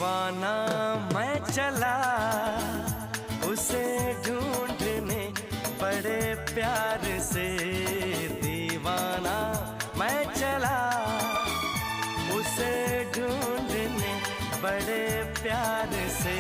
दीवाना मैं चला उसे ढूंढने बड़े प्यार से। दीवाना मैं चला उसे ढूंढने बड़े प्यार से।